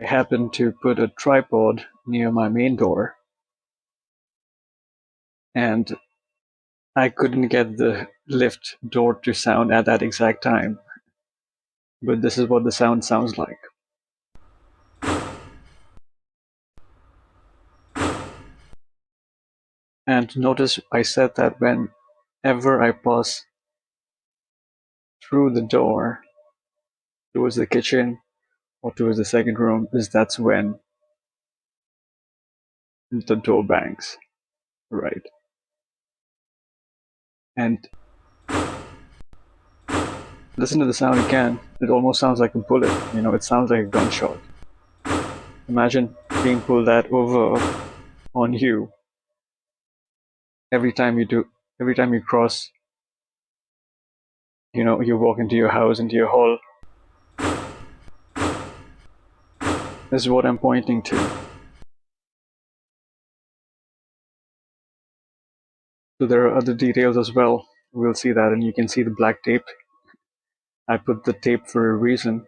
I happened to put a tripod near my main door, and I couldn't get the lift door to sound at that exact time. But this is what the sound sounds like. And notice I said that whenever I pass through the door towards the kitchen or towards the second room, that's when the door bangs, right? And listen to the sound again. It almost sounds like a bullet. It sounds like a gunshot. Imagine being pulled that over on you every time every time you cross, you walk into your house, into your hall. This is what I'm pointing to. So there are other details as well. We'll see that, and you can see the black tape. I put the tape for a reason,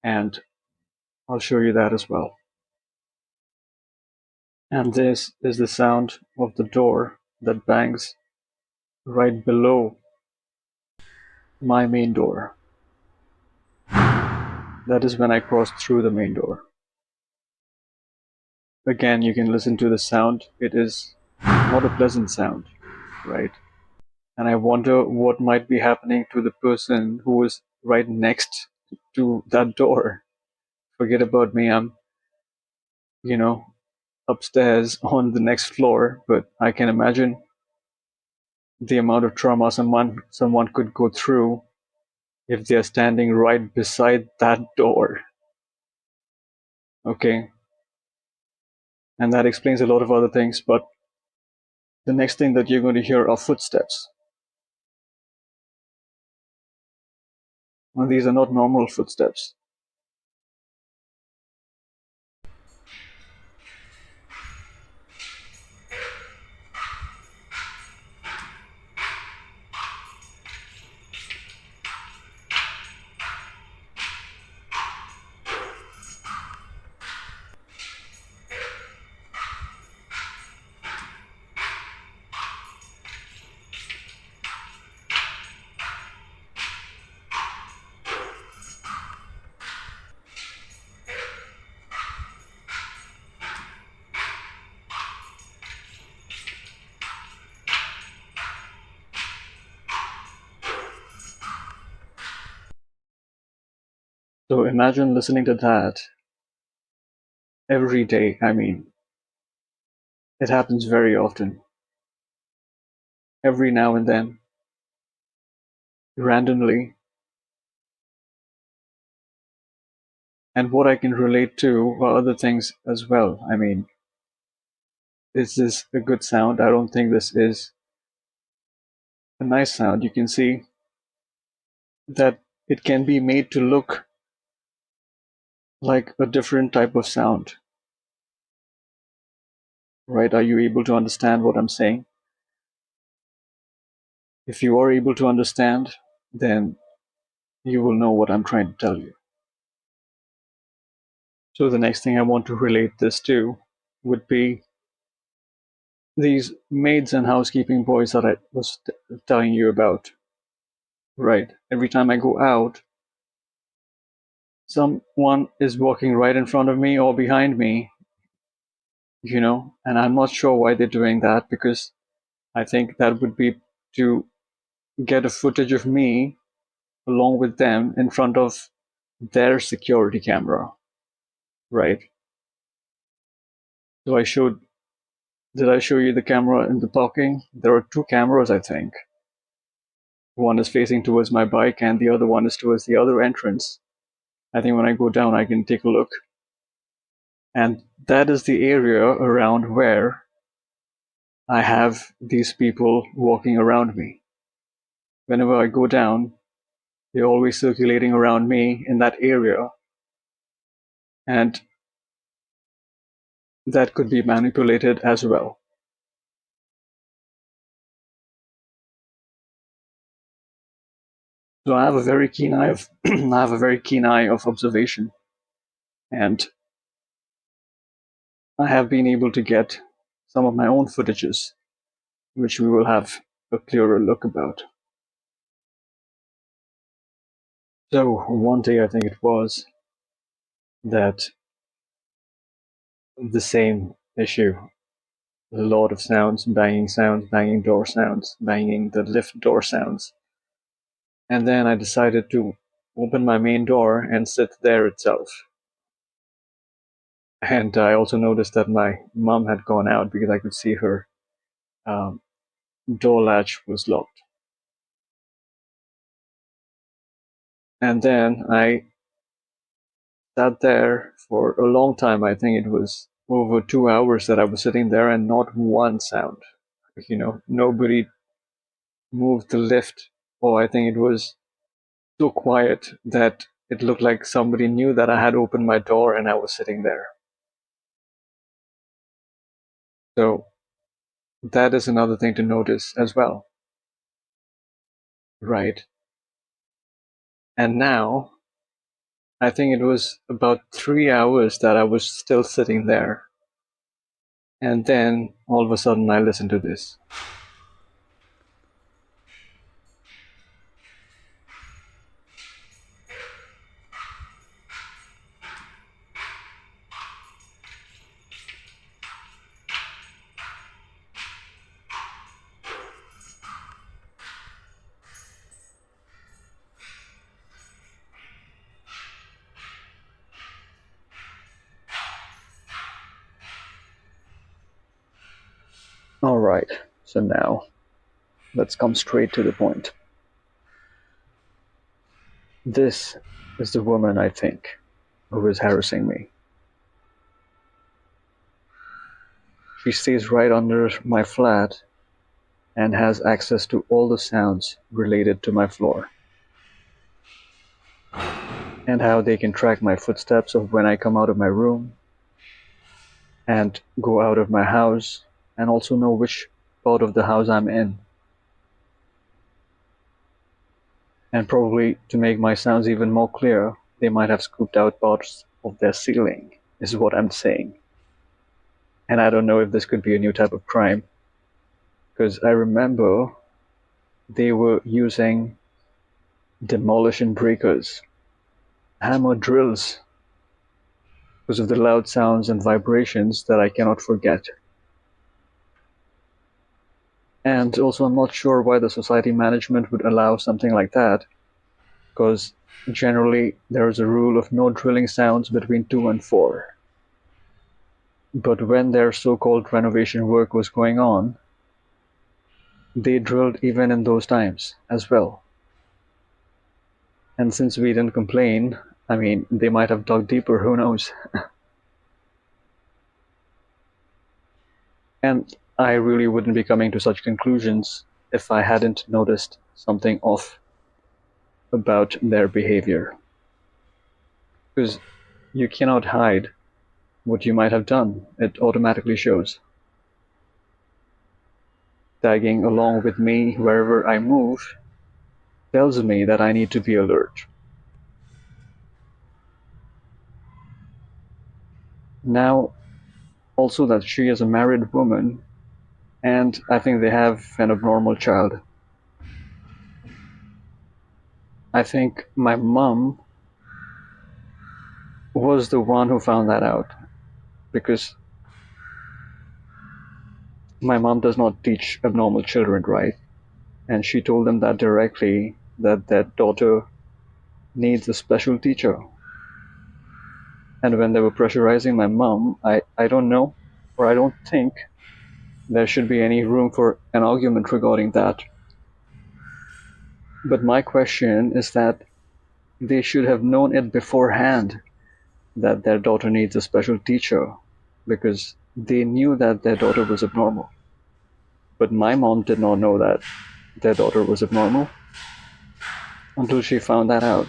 and I'll show you that as well. And this is the sound of the door that bangs right below my main door. That is when I cross through the main door. Again, you can listen to the sound. It is not a pleasant sound, right? And I wonder what might be happening to the person who is right next to that door. Forget about me, I'm, you know, upstairs on the next floor, but I can imagine the amount of trauma someone could go through if they're standing right beside that door. Okay. And that explains a lot of other things, but the next thing that you're going to hear are footsteps. And these are not normal footsteps. So imagine listening to that every day. I mean, it happens very often. Every now and then, randomly. And what I can relate to are other things as well. I mean, is this a good sound? I don't think this is a nice sound. You can see that it can be made to look like a different type of sound. Right? Are you able to understand what I'm saying? If you are able to understand, then you will know what I'm trying to tell you. So the next thing I want to relate this to would be these maids and housekeeping boys that I was telling you about. Right? Every time I go out, someone is walking right in front of me or behind me, and I'm not sure why they're doing that, because I think that would be to get a footage of me along with them in front of their security camera, right? So did I show you the camera in the parking? There are two cameras, I think. One is facing towards my bike and the other one is towards the other entrance. I think when I go down, I can take a look. And that is the area around where I have these people walking around me. Whenever I go down, they're always circulating around me in that area. And that could be manipulated as well. So I have a very keen eye of I have a very keen eye of observation. And I have been able to get some of my own footages, which we will have a clearer look about. So one day, I think it was, that the same issue, a lot of sounds, banging door sounds, banging the lift door sounds. And then I decided to open my main door and sit there itself. And I also noticed that my mom had gone out because I could see her um, door latch was locked. And then I sat there for a long time. I think it was over 2 hours that I was sitting there and not one sound. Nobody moved the lift. Or I think it was so quiet that it looked like somebody knew that I had opened my door and I was sitting there. So that is another thing to notice as well. Right. And now, I think it was about 3 hours that I was still sitting there. And then all of a sudden I listened to this. All right, so now let's come straight to the point. This is the woman, I think, who is harassing me. She stays right under my flat and has access to all the sounds related to my floor, and how they can track my footsteps of when I come out of my room and go out of my house, and also know which part of the house I'm in. And probably to make my sounds even more clear, they might have scooped out parts of their ceiling, is what I'm saying. And I don't know if this could be a new type of crime, because I remember they were using demolition breakers, hammer drills, because of the loud sounds and vibrations that I cannot forget. And also, I'm not sure why the society management would allow something like that, because generally there is a rule of no drilling sounds between 2 and 4. But when their so-called renovation work was going on, they drilled even in those times as well. And since we didn't complain, I mean, they might have dug deeper, who knows? And I really wouldn't be coming to such conclusions if I hadn't noticed something off about their behavior. Because you cannot hide what you might have done, it automatically shows. Tagging along with me wherever I move tells me that I need to be alert. Now, also that she is a married woman, and I think they have an abnormal child. I think my mom was the one who found that out, because my mom does not teach abnormal children, right? And she told them that directly, that their daughter needs a special teacher. And when they were pressurizing my mom, I don't know, or I don't think there should be any room for an argument regarding that. But my question is that they should have known it beforehand that their daughter needs a special teacher, because they knew that their daughter was abnormal. But my mom did not know that their daughter was abnormal until she found that out.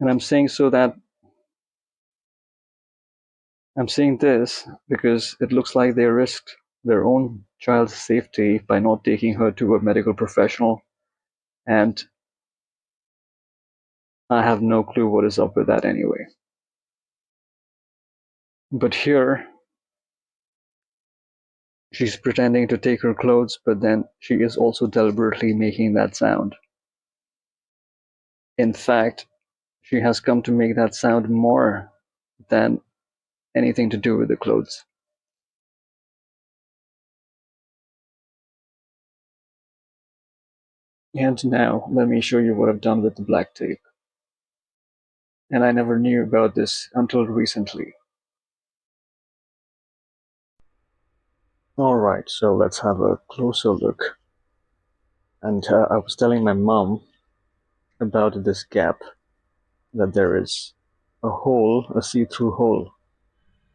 And I'm saying this because it looks like they risked their own child's safety by not taking her to a medical professional, and I have no clue what is up with that anyway. But here, she's pretending to take her clothes, but then she is also deliberately making that sound. In fact, she has come to make that sound more than anything to do with the clothes. And now, let me show you what I've done with the black tape. And I never knew about this until recently. Alright, so let's have a closer look. And I was telling my mom about this gap, that there is a hole, a see-through hole.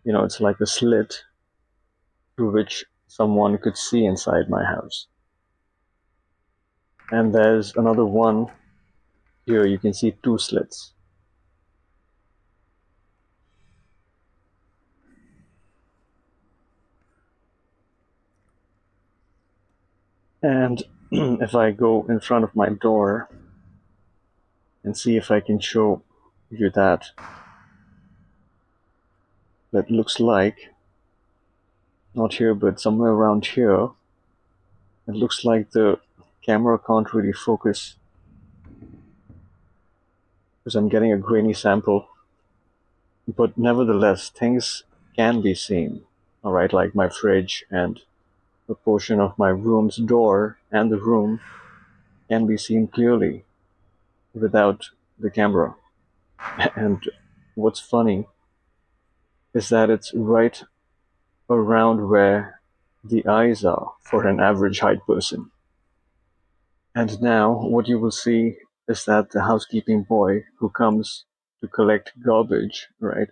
You know, it's like a slit through which someone could see inside my house. And there's another one here, you can see two slits. And if I go in front of my door and see if I can show you that looks like, not here, but somewhere around here, it looks like the camera can't really focus because I'm getting a grainy sample. But nevertheless, things can be seen, alright, like my fridge and a portion of my room's door and the room can be seen clearly without the camera. And what's funny is that it's right around where the eyes are for an average height person. And now what you will see is that the housekeeping boy who comes to collect garbage, right,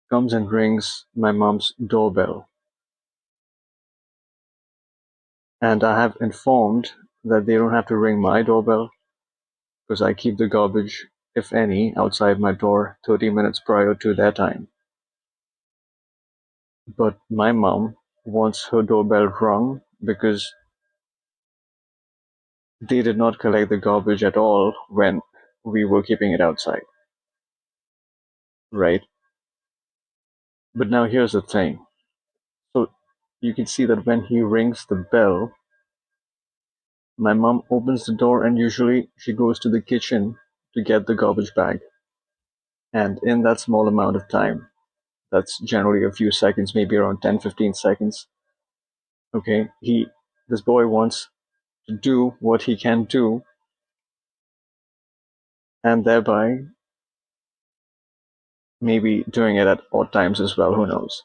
comes and rings my mom's doorbell. And I have informed that they don't have to ring my doorbell because I keep the garbage, if any, outside my door 30 minutes prior to their time. But my mom wants her doorbell rung because they did not collect the garbage at all when we were keeping it outside. Right? But now here's the thing. So you can see that when he rings the bell, my mom opens the door and usually she goes to the kitchen to get the garbage bag. And in that small amount of time, that's generally a few seconds, maybe around 10-15 seconds, okay, this boy wants to do what he can do and thereby maybe doing it at odd times as well, who knows.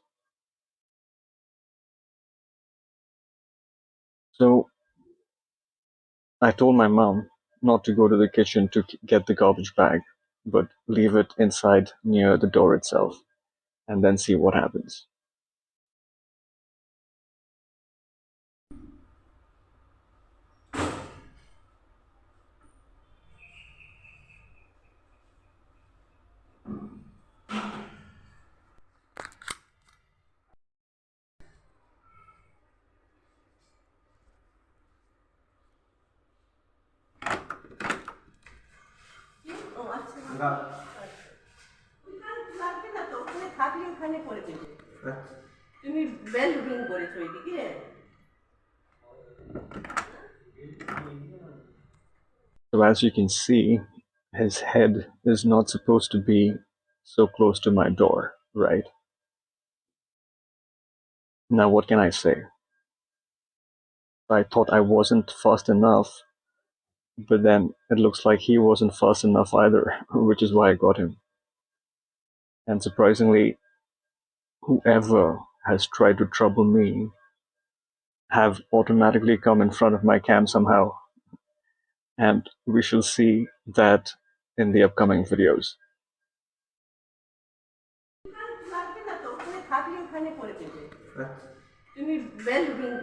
So I told my mom not to go to the kitchen to get the garbage bag, but leave it inside near the door itself and then see what happens. তুমি bell ring করেছো এদিকে So as you can see, his head is not supposed to be so close to my door, right? Now what can I say? I thought I wasn't fast enough, but then it looks like he wasn't fast enough either, which is why I got him. And surprisingly, whoever has tried to trouble me have automatically come in front of my cam somehow. And we shall see that in the upcoming videos.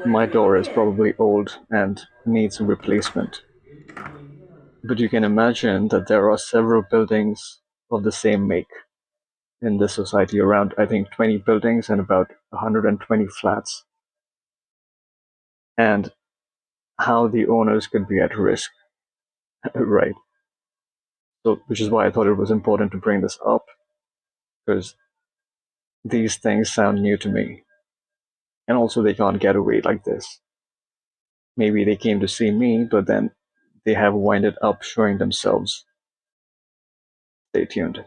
My door is probably old and needs a replacement. But you can imagine that there are several buildings of the same make in this society, around, I think, 20 buildings and about 120 flats, and how the owners could be at risk, right? So, which is why I thought it was important to bring this up, because these things sound new to me. And also, they can't get away like this. Maybe they came to see me, but then they have winded up showing themselves. Stay tuned.